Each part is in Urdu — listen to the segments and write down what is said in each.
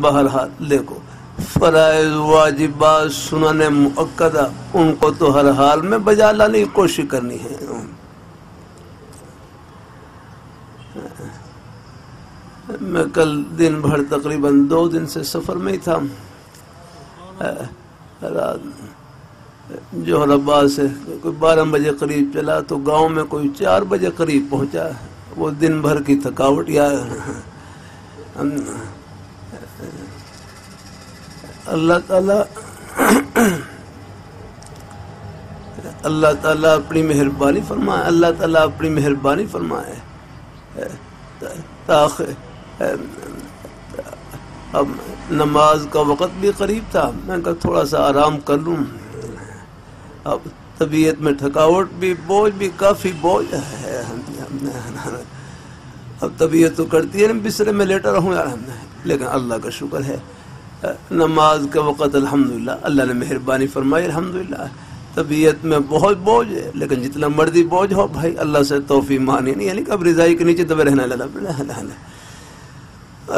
بہرحال دیکھو فرائض واجبات سنن مؤکدہ ان کو تو ہر حال میں بجا لانے کی کوشش کرنی ہے. میں کل دن بھر تقریباً 2 دن سے سفر میں ہی تھا. جوہر آباد سے کوئی 12 بجے قریب چلا تو گاؤں میں کوئی 4 بجے قریب پہنچا. وہ دن بھر کی تھکاوٹ یا اللہ تعالیٰ اپنی مہربانی فرمائے. اللہ تعالیٰ اپنی مہربانی فرمائے. اب نماز کا وقت بھی قریب تھا. میں کہا تھوڑا سا آرام کر لوں. اب طبیعت میں تھکاوٹ بھی بوجھ بھی کافی بوجھ ہے. اب طبیعت تو کرتی ہے نا بسترے میں لیٹا رہوں یار. لیکن اللہ کا شکر ہے نماز کا وقت الحمدللہ اللہ نے مہربانی فرمائی. الحمدللہ طبیعت میں بہت بوجھ ہے لیکن جتنا مرضی بوجھ ہو بھائی اللہ سے توفیق مانی نہیں. یعنی کہ اب رضائی کے نیچے دبے رہنا.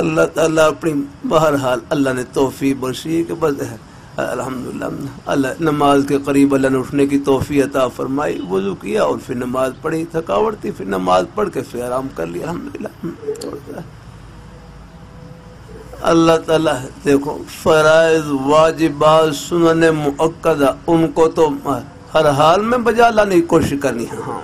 اللہ تعالیٰ اپنی بہرحال اللہ نے توفیق بخشی کہ بس الحمدللہ اللہ نماز کے قریب اللہ نے اٹھنے کی توفیق عطا فرمائی. وضو کیا اور پھر نماز پڑھی. تھکاوٹ تھی پھر نماز پڑھ کے پھر آرام کر لیا. الحمدللہ اللہ تعالیٰ دیکھو فرائض واجبات سنن مؤکدہ ان کو تو ہر حال میں بجا لانے کی کوشش کرنی ہے. ہاں